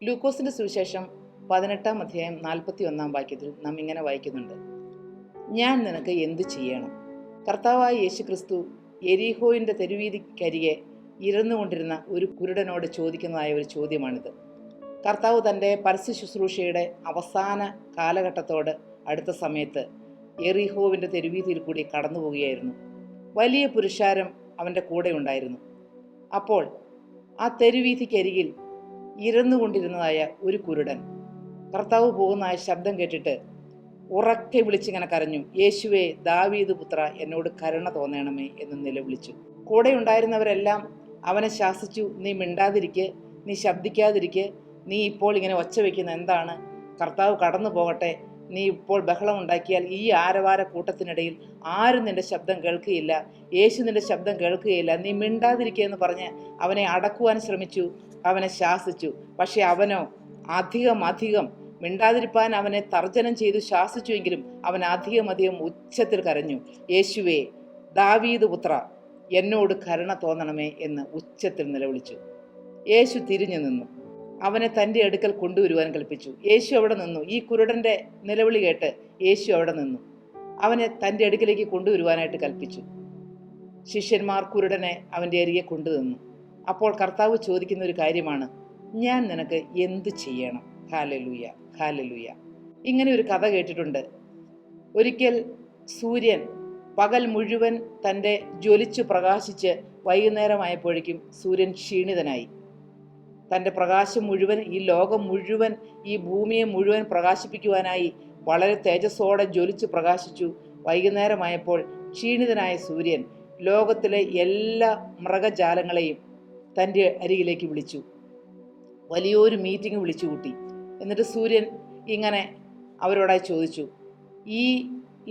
ലൂക്കോസിന്റെ സുവിശേഷം 18-ാം അധ്യായം 41-ാം വാക്യത്തിൽ നാം ഇങ്ങനെ വായിക്കുന്നുണ്ട്: ഞാൻ നിനക്ക് എന്തു ചെയ്യണം? കർത്താവായ യേശുക്രിസ്തു യെരീഹോയിന്റെ തെരുവീതിക്കരികെ ഇരുന്നുകൊണ്ടിരുന്ന ഒരു കുരുടനോട് ചോദിക്കുന്നതായ ഒരു ചോദ്യമാണിത്. കർത്താവ് തൻ്റെ പരസ്യ ശുശ്രൂഷയുടെ അവസാന കാലഘട്ടത്തോട് അടുത്ത സമയത്ത് യെരീഹോവിൻ്റെ തെരുവീതിയിൽ കൂടി കടന്നു പോവുകയായിരുന്നു. വലിയ പുരുഷാരം അവൻ്റെ കൂടെ ഉണ്ടായിരുന്നു. അപ്പോൾ ആ തെരുവീതിക്കരികിൽ ഇരുന്നുകൊണ്ടിരുന്നതായ ഒരു കുരുടൻ കർത്താവ് പോകുന്നതായ ശബ്ദം കേട്ടിട്ട് ഉറക്കെ വിളിച്ചിങ്ങനെ കരഞ്ഞു: യേശുവേ, ദാവീദ് പുത്ര, എന്നോട് കരുണ തോന്നണമേ എന്ന് നിലവിളിച്ചു. കൂടെ ഉണ്ടായിരുന്നവരെല്ലാം അവനെ ശാസിച്ചു: നീ മിണ്ടാതിരിക്ക്, നീ ശബ്ദിക്കാതിരിക്ക്, നീ ഇപ്പോൾ ഇങ്ങനെ ഒച്ച വയ്ക്കുന്ന എന്താണ്? കർത്താവ് കടന്നു പോകട്ടെ. നീ ഇപ്പോൾ ബഹളം ഉണ്ടാക്കിയാൽ ഈ ആരവാര കൂട്ടത്തിനിടയിൽ ആരും നിന്റെ ശബ്ദം കേൾക്കുകയില്ല, യേശു നിന്റെ ശബ്ദം കേൾക്കുകയില്ല, നീ മിണ്ടാതിരിക്കുക എന്ന് പറഞ്ഞ് അവനെ അടക്കുവാൻ ശ്രമിച്ചു, അവനെ ശാസിച്ചു. പക്ഷെ അവനോ അധികം മിണ്ടാതിരിപ്പാൻ അവനെ തർജ്ജനം ചെയ്തു ശാസിച്ചുവെങ്കിലും അവൻ അധികം ഉച്ചത്തിൽ കരഞ്ഞു: യേശുവേ, ദാവീദ് പുത്ര, എന്നോട് കരുണ തോന്നണമേ എന്ന് ഉച്ചത്തിൽ നിലവിളിച്ചു. യേശു തിരിഞ്ഞു നിന്നു അവനെ തൻ്റെ അടുക്കൽ കൊണ്ടുവരുവാൻ കൽപ്പിച്ചു. യേശു അവിടെ നിന്നു. ഈ കുരുടൻ്റെ നിലവിളി കേട്ട് യേശു അവിടെ നിന്നു അവനെ തൻ്റെ അടുക്കിലേക്ക് കൊണ്ടുവരുവാനായിട്ട് കൽപ്പിച്ചു. ശിഷ്യന്മാർ കുരുടനെ അവൻ്റെ അരികെ കൊണ്ടുവന്നു. അപ്പോൾ കർത്താവ് ചോദിക്കുന്ന ഒരു കാര്യമാണ്: ഞാൻ നിനക്ക് എന്ത് ചെയ്യണം? Hallelujah, hallelujah. ഇങ്ങനെ ഒരു കഥ കേട്ടിട്ടുണ്ട്. ഒരിക്കൽ സൂര്യൻ പകൽ മുഴുവൻ തൻ്റെ ജ്വലിച്ചു പ്രകാശിച്ച് വൈകുന്നേരമായപ്പോഴേക്കും സൂര്യൻ ക്ഷീണിതനായി. തൻ്റെ പ്രകാശം മുഴുവൻ, ഈ ലോകം മുഴുവൻ, ഈ ഭൂമിയെ മുഴുവൻ പ്രകാശിപ്പിക്കുവാനായി വളരെ തേജസ്സോടെ ജ്വലിച്ചു പ്രകാശിച്ചു. വൈകുന്നേരമായപ്പോൾ ക്ഷീണിതനായ സൂര്യൻ ലോകത്തിലെ എല്ലാ മൃഗജാലങ്ങളെയും തൻ്റെ അരികിലേക്ക് വിളിച്ചു. വലിയൊരു മീറ്റിംഗ് വിളിച്ചു കൂട്ടി. എന്നിട്ട് സൂര്യൻ ഇങ്ങനെ അവരോടായി ചോദിച്ചു: ഈ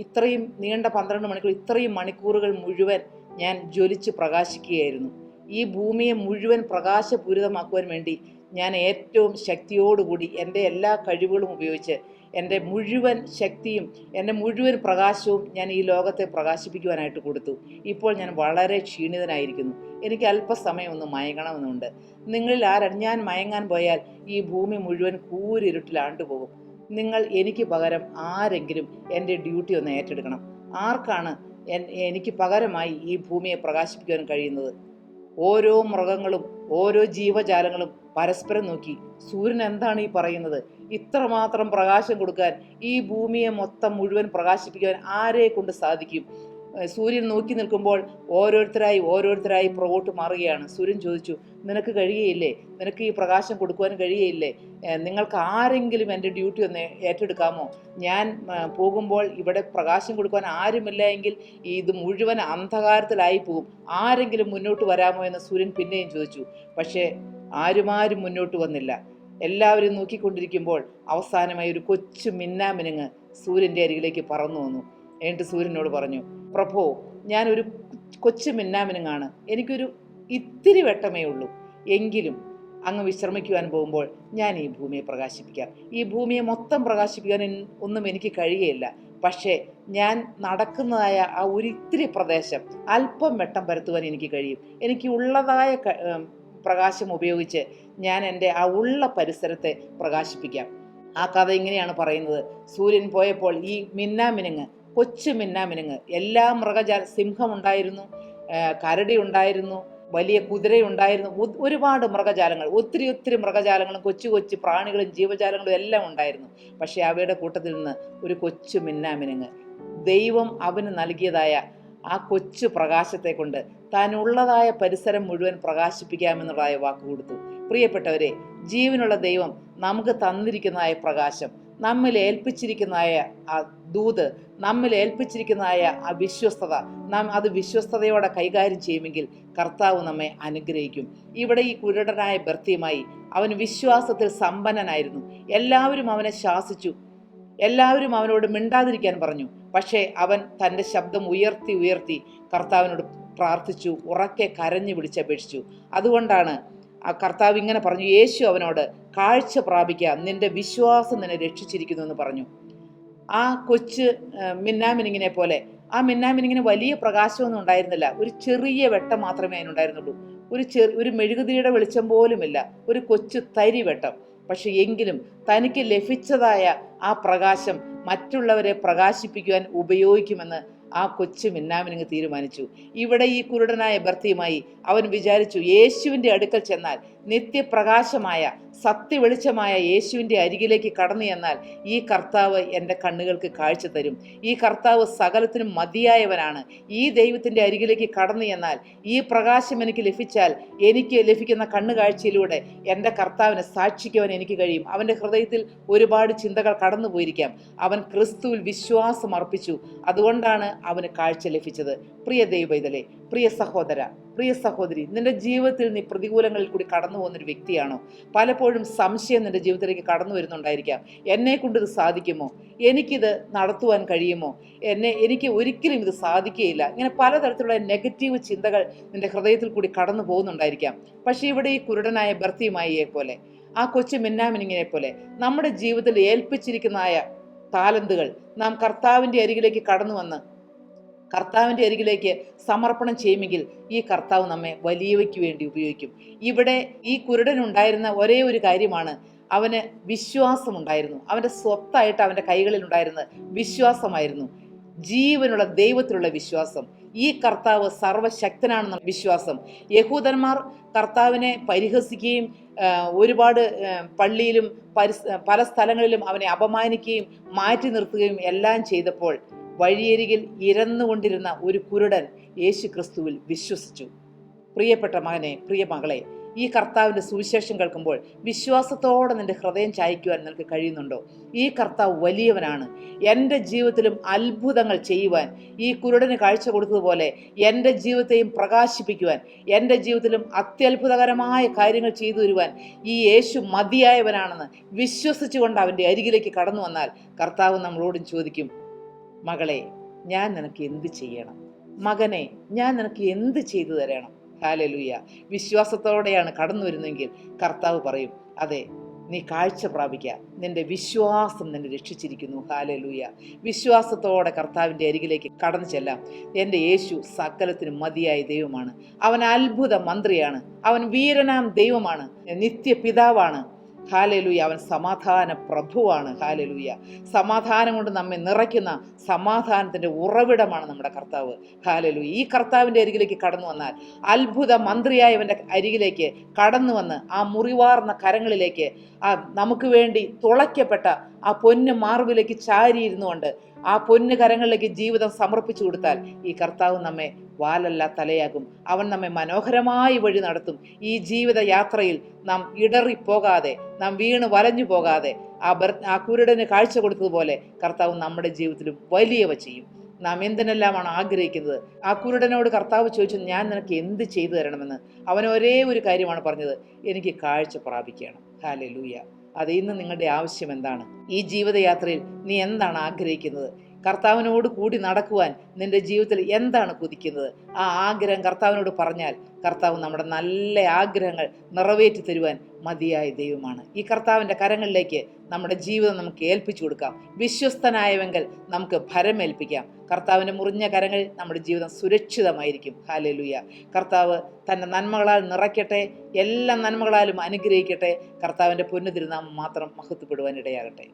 ഇത്രയും നീണ്ട 12 മണിക്കൂർ, ഇത്രയും മണിക്കൂറുകൾ മുഴുവൻ ഞാൻ ജ്വലിച്ച് പ്രകാശിക്കുകയായിരുന്നു. ഈ ഭൂമിയെ മുഴുവൻ പ്രകാശപൂരിതമാക്കുവാൻ വേണ്ടി ഞാൻ ഏറ്റവും ശക്തിയോടുകൂടി എൻ്റെ എല്ലാ കഴിവുകളും ഉപയോഗിച്ച് എൻ്റെ മുഴുവൻ ശക്തിയും എൻ്റെ മുഴുവൻ പ്രകാശവും ഞാൻ ഈ ലോകത്തെ പ്രകാശിപ്പിക്കുവാനായിട്ട് കൊടുത്തു. ഇപ്പോൾ ഞാൻ വളരെ ക്ഷീണിതനായിരിക്കുന്നു. എനിക്ക് അല്പസമയം ഒന്ന് മയങ്ങണമെന്നുണ്ട്. നിങ്ങളിൽ ആരാണ്? ഞാൻ മയങ്ങാൻ പോയാൽ ഈ ഭൂമി മുഴുവൻ കൂരിരുട്ടിലാണ്ടുപോകും. നിങ്ങൾ എനിക്ക് പകരം ആരെങ്കിലും എൻ്റെ ഡ്യൂട്ടി ഒന്ന് ഏറ്റെടുക്കണം. ആർക്കാണ് എനിക്ക് പകരമായി ഈ ഭൂമിയെ പ്രകാശിപ്പിക്കുവാൻ കഴിയുന്നത്? ഓരോ മൃഗങ്ങളും ഓരോ ജീവജാലങ്ങളും പരസ്പരം നോക്കി, സൂര്യൻ എന്താണ് ഈ പറയുന്നത്? ഇത്രമാത്രം പ്രകാശം കൊടുക്കാൻ, ഈ ഭൂമിയെ മൊത്തം മുഴുവൻ പ്രകാശിപ്പിക്കാൻ ആരെ കൊണ്ട് സാധിക്കും? സൂര്യൻ നോക്കി നിൽക്കുമ്പോൾ ഓരോരുത്തരായി പുറകോട്ട് മാറുകയാണ്. സൂര്യൻ ചോദിച്ചു: നിനക്ക് കഴിയുകയില്ലേ? നിനക്ക് ഈ പ്രകാശം കൊടുക്കുവാൻ കഴിയുകയില്ലേ? നിങ്ങൾക്ക് ആരെങ്കിലും എൻ്റെ ഡ്യൂട്ടി ഒന്ന് ഏറ്റെടുക്കാമോ? ഞാൻ പോകുമ്പോൾ ഇവിടെ പ്രകാശം കൊടുക്കുവാൻ ആരുമില്ല എങ്കിൽ ഇത് മുഴുവൻ അന്ധകാരത്തിലായി പോകും. ആരെങ്കിലും മുന്നോട്ട് വരാമോ എന്ന് സൂര്യൻ പിന്നെയും ചോദിച്ചു. പക്ഷേ ആരും മുന്നോട്ട് വന്നില്ല. എല്ലാവരും നോക്കിക്കൊണ്ടിരിക്കുമ്പോൾ അവസാനമായി ഒരു കൊച്ചു മിന്നാമിനുങ്ങ് സൂര്യൻ്റെ അരികിലേക്ക് പറന്നു വന്നു. എന്നിട്ട് സൂര്യനോട് പറഞ്ഞു: പ്രഭോ, ഞാനൊരു കൊച്ചു മിന്നാമിനുങ്ങാണ്, എനിക്കൊരു ഇത്തിരി വെട്ടമേ ഉള്ളൂ. എങ്കിലും അങ്ങ് വിശ്രമിക്കുവാൻ പോകുമ്പോൾ ഞാൻ ഈ ഭൂമിയെ പ്രകാശിപ്പിക്കാം. ഈ ഭൂമിയെ മൊത്തം പ്രകാശിപ്പിക്കാൻ ഒന്നും എനിക്ക് കഴിയുകയില്ല. പക്ഷേ ഞാൻ നടക്കുന്നതായ ആ ഒരിത്തിരി പ്രദേശം അല്പം വെട്ടം പരത്തുവാൻ എനിക്ക് കഴിയും. എനിക്ക് ഉള്ളതായ പ്രകാശം ഉപയോഗിച്ച് ഞാൻ എൻ്റെ ആ ഉള്ള പരിസരത്തെ പ്രകാശിപ്പിക്കാം. ആ കഥ ഇങ്ങനെയാണ് പറയുന്നത്: സൂര്യൻ പോയപ്പോൾ ഈ മിന്നാമിനുങ്ങ്, കൊച്ചു മിന്നാമിനുങ്ങ്, എല്ലാ സിംഹം ഉണ്ടായിരുന്നു, കരടി ഉണ്ടായിരുന്നു, വലിയ കുതിരയുണ്ടായിരുന്നു, ഒരുപാട് മൃഗജാലങ്ങൾ, ഒത്തിരി മൃഗജാലങ്ങളും കൊച്ചു പ്രാണികളും ജീവജാലങ്ങളും എല്ലാം ഉണ്ടായിരുന്നു. പക്ഷേ അവയുടെ കൂട്ടത്തിൽ നിന്ന് ഒരു കൊച്ചു മിന്നാമിനുങ്ങ് ദൈവം അവന് നൽകിയതായ ആ കൊച്ചു പ്രകാശത്തെ കൊണ്ട് താനുള്ളതായ പരിസരം മുഴുവൻ പ്രകാശിപ്പിക്കാമെന്നുള്ളതായ വാക്ക് കൊടുത്തു. പ്രിയപ്പെട്ടവരെ, ജീവനുള്ള ദൈവം നമുക്ക് തന്നിരിക്കുന്നതായ പ്രകാശം, നമ്മിൽ ഏൽപ്പിച്ചിരിക്കുന്നതായ ആ ദൂത്, നമ്മിൽ ഏൽപ്പിച്ചിരിക്കുന്നതായ ആ വിശ്വസ്തത, നാം അത് വിശ്വസ്തയോടെ കൈകാര്യം ചെയ്യുമെങ്കിൽ കർത്താവ് നമ്മെ അനുഗ്രഹിക്കും. ഇവിടെ ഈ കുരുടനായ ബർത്തിമായി അവൻ വിശ്വാസത്തിൽ സമ്പന്നനായിരുന്നു. എല്ലാവരും അവനെ ശാസിച്ചു, എല്ലാവരും അവനോട് മിണ്ടാതിരിക്കാൻ പറഞ്ഞു. പക്ഷേ അവൻ തൻ്റെ ശബ്ദം ഉയർത്തി കർത്താവിനോട് പ്രാർത്ഥിച്ചു, ഉറക്കെ കരഞ്ഞു വിളിച്ചപേക്ഷിച്ചു. അതുകൊണ്ടാണ് ആ കർത്താവ് ഇങ്ങനെ പറഞ്ഞു: യേശു അവനോട്, കാഴ്ച പ്രാപിക്കുക, നിന്റെ വിശ്വാസം നിന്നെ രക്ഷിച്ചിരിക്കുന്നു എന്ന് പറഞ്ഞു. ആ കൊച്ചു മിന്നാമിനിങ്ങിനെ പോലെ, ആ മിന്നാമിനിങ്ങിന് വലിയ പ്രകാശമൊന്നും ഉണ്ടായിരുന്നില്ല. ഒരു ചെറിയ വെട്ടം മാത്രമേ അതിനുണ്ടായിരുന്നുള്ളൂ. ഒരു മെഴുകുതിരിയുടെ വെളിച്ചം പോലുമില്ല. ഒരു കൊച്ചു തരി വെട്ടം. പക്ഷെ എങ്കിലും തനിക്ക് ലഭിച്ചതായ ആ പ്രകാശം മറ്റുള്ളവരെ പ്രകാശിപ്പിക്കുവാൻ ഉപയോഗിക്കുമെന്ന് ആ കൊച്ചു മിന്നാമിനിങ് തീരുമാനിച്ചു. ഇവിടെ ഈ കുരുടനായ ബർത്തിയുമായി അവൻ വിചാരിച്ചു, യേശുവിൻ്റെ അടുക്കൽ ചെന്നാൽ, നിത്യപ്രകാശമായ സത്യവെളിച്ചമായ യേശുവിൻ്റെ അരികിലേക്ക് കടന്നു ചെന്നാൽ ഈ കർത്താവ് എൻ്റെ കണ്ണുകൾക്ക് കാഴ്ച തരും. ഈ കർത്താവ് സകലത്തിനും മതിയായവനാണ്. ഈ ദൈവത്തിൻ്റെ അരികിലേക്ക് കടന്നു ചെന്നാൽ, ഈ പ്രകാശം എനിക്ക് ലഭിച്ചാൽ, എനിക്ക് ലഭിക്കുന്ന കണ്ണുകാഴ്ചയിലൂടെ എൻ്റെ കർത്താവിനെ സാക്ഷിക്കുവാൻ എനിക്ക് കഴിയും. അവൻ്റെ ഹൃദയത്തിൽ ഒരുപാട് ചിന്തകൾ കടന്നു പോയിരിക്കാം. അവൻ ക്രിസ്തുവിൽ വിശ്വാസം അർപ്പിച്ചു. അതുകൊണ്ടാണ് അവന് കാഴ്ച ലഭിച്ചത്. പ്രിയ ദൈവപൈതലേ, പ്രിയ സഹോദര, പ്രിയ സഹോദരി, നിന്റെ ജീവിതത്തിൽ നീ പ്രതികൂലങ്ങളിൽ കൂടി കടന്നു പോകുന്നൊരു വ്യക്തിയാണോ? പലപ്പോഴും സംശയം നിന്റെ ജീവിതത്തിലേക്ക് കടന്നു വരുന്നുണ്ടായിരിക്കാം. എന്നെ കൊണ്ട് ഇത് സാധിക്കുമോ? എനിക്കിത് നടത്തുവാൻ കഴിയുമോ? എനിക്ക് ഒരിക്കലും ഇത് സാധിക്കുകയില്ല. ഇങ്ങനെ പലതരത്തിലുള്ള നെഗറ്റീവ് ചിന്തകൾ നിന്റെ ഹൃദയത്തിൽ കൂടി കടന്നു പോകുന്നുണ്ടായിരിക്കാം. പക്ഷേ ഇവിടെ ഈ കുരുടനായ ബർത്തിയുമായിയെ പോലെ, ആ കൊച്ചു മിന്നാമിനിങ്ങിനെ പോലെ നമ്മുടെ ജീവിതത്തിൽ ഏൽപ്പിച്ചിരിക്കുന്നതായ താലന്തുകൾ നാം കർത്താവിൻ്റെ അരികിലേക്ക് കടന്നു വന്ന് കർത്താവിൻ്റെ അരികിലേക്ക് സമർപ്പണം ചെയ്യുമെങ്കിൽ ഈ കർത്താവ് നമ്മെ വലിയവയ്ക്ക് വേണ്ടി ഉപയോഗിക്കും. ഇവിടെ ഈ കുരുടനുണ്ടായിരുന്ന ഒരേ ഒരു കാര്യമാണ്, അവന് വിശ്വാസമുണ്ടായിരുന്നു. അവൻ്റെ സ്വത്തായിട്ട് അവൻ്റെ കൈകളിൽ ഉണ്ടായിരുന്നത് വിശ്വാസമായിരുന്നു. ജീവനുള്ള ദൈവത്തിലുള്ള വിശ്വാസം. ഈ കർത്താവ് സർവശക്തനാണെന്ന വിശ്വാസം. യഹൂദന്മാർ കർത്താവിനെ പരിഹസിക്കുകയും ഒരുപാട് പള്ളിയിലും പല സ്ഥലങ്ങളിലും അവനെ അപമാനിക്കുകയും മാറ്റി നിർത്തുകയും എല്ലാം ചെയ്തപ്പോൾ വഴിയരികിൽ ഇരന്നുകൊണ്ടിരുന്ന ഒരു കുരുടൻ യേശു ക്രിസ്തുവിൽ വിശ്വസിച്ചു. പ്രിയപ്പെട്ട മകനെ, പ്രിയ മകളെ, ഈ കർത്താവിൻ്റെ സുവിശേഷം കേൾക്കുമ്പോൾ വിശ്വാസത്തോടെ നിന്റെ ഹൃദയം ചായ്ക്കുവാൻ നിനക്ക് കഴിയുന്നുണ്ടോ? ഈ കർത്താവ് വലിയവനാണ്. എൻ്റെ ജീവിതത്തിലും അത്ഭുതങ്ങൾ ചെയ്യുവാൻ, ഈ കുരുടന് കാഴ്ച കൊടുത്തതുപോലെ എൻ്റെ ജീവിതത്തെയും പ്രകാശിപ്പിക്കുവാൻ, എൻ്റെ ജീവിതത്തിലും അത്യത്ഭുതകരമായ കാര്യങ്ങൾ ചെയ്തു തരുവാൻ ഈ യേശു മതിയായവനാണെന്ന് വിശ്വസിച്ചുകൊണ്ട് അവൻ്റെ അരികിലേക്ക് കടന്നു വന്നാൽ കർത്താവ് നമ്മളോടും ചോദിക്കും, മകളെ, ഞാൻ നിനക്ക് എന്ത് ചെയ്യണം? മകനെ, ഞാൻ നിനക്ക് എന്ത് ചെയ്തു തരണം? ഹല്ലേലൂയ. വിശ്വാസത്തോടെയാണ് കടന്നു വരുന്നതെങ്കിൽ കർത്താവ് പറയും, അതെ, നീ കാഴ്ച പ്രാപിക്കുക, നിന്റെ വിശ്വാസം നിന്നെ രക്ഷിച്ചിരിക്കുന്നു. ഹല്ലേലൂയ. വിശ്വാസത്തോടെ കർത്താവിൻ്റെ അരികിലേക്ക് കടന്നു ചെല്ലാം. എൻ്റെ യേശു സകലത്തിനും മതിയായ ദൈവമാണ്. അവൻ അത്ഭുത മന്ത്രിയാണ്. അവൻ വീരനാം ദൈവമാണ്. നിത്യപിതാവാണ്. ഹാലേലൂയ. അവൻ സമാധാന പ്രഭുവാണ്. ഹാലേലൂയ. സമാധാനം കൊണ്ട് നമ്മെ നിറയ്ക്കുന്ന സമാധാനത്തിൻ്റെ ഉറവിടമാണ് നമ്മുടെ കർത്താവ്. ഹാലേലൂയ. ഈ കർത്താവിൻ്റെ അരികിലേക്ക് കടന്നു വന്നാൽ, അത്ഭുത മന്ത്രിയായവൻ്റെ അരികിലേക്ക് കടന്നു വന്ന് ആ മുറിവാർന്ന കരങ്ങളിലേക്ക്, ആ നമുക്ക് വേണ്ടി തുളയ്ക്കപ്പെട്ട ആ പൊന്ന് മാർവിലേക്ക് ചാരിയിരുന്നു കൊണ്ട് ആ പൊന്നു കരങ്ങളിലേക്ക് ജീവിതം സമർപ്പിച്ചു കൊടുത്താൽ ഈ കർത്താവ് നമ്മെ വാലല്ല തലയാകും. അവൻ നമ്മെ മനോഹരമായി വഴി നടത്തും. ഈ ജീവിത യാത്രയിൽ നാം ഇടറിപ്പോകാതെ, നാം വീണ് വലഞ്ഞു പോകാതെ, ആ കുരുടന് കാഴ്ച കൊടുത്തതുപോലെ കർത്താവ് നമ്മുടെ ജീവിതത്തിലും വലിയവ ചെയ്യും. നാം എന്തിനെല്ലാമാണ് ആഗ്രഹിക്കുന്നത്? ആ കുരുടനോട് കർത്താവ് ചോദിച്ചു, ഞാൻ നിനക്ക് എന്ത് ചെയ്തു തരണമെന്ന്. അവൻ ഒരേ ഒരു കാര്യമാണ് പറഞ്ഞത്, എനിക്ക് കാഴ്ച പ്രാപിക്കണം. ഹല്ലേലൂയ. അത് ഇന്ന് നിങ്ങളുടെ ആവശ്യം എന്താണ്? ഈ ജീവിതയാത്രയിൽ നീ എന്താണ് ആഗ്രഹിക്കുന്നത്? കർത്താവിനോട് കൂടി നടക്കുവാൻ നിന്റെ ജീവിതത്തിൽ എന്താണ് കൊതിക്കുന്നത്? ആ ആഗ്രഹം കർത്താവിനോട് പറഞ്ഞാൽ കർത്താവ് നമ്മുടെ നല്ല ആഗ്രഹങ്ങൾ നിറവേറ്റി തരുവാൻ മതിയായ ദൈവമാണ്. ഈ കർത്താവിൻ്റെ കരങ്ങളിലേക്ക് നമ്മുടെ ജീവിതം നമുക്ക് ഏൽപ്പിച്ചു കൊടുക്കാം. വിശ്വസ്തനായവെങ്കിൽ നമുക്ക് ഭരമേൽപ്പിക്കാം. കർത്താവിൻ്റെ മുറിഞ്ഞ കരങ്ങളിൽ നമ്മുടെ ജീവിതം സുരക്ഷിതമായിരിക്കും. ഹല്ലേലൂയ. കർത്താവ് തൻ്റെ നന്മകളാൽ നിറയ്ക്കട്ടെ. എല്ലാ നന്മകളാലും അനുഗ്രഹിക്കട്ടെ. കർത്താവിൻ്റെ പൊന്നു തിരുനാമം മാത്രം മഹത്വപ്പെടുവാൻ ഇടയാകട്ടെ.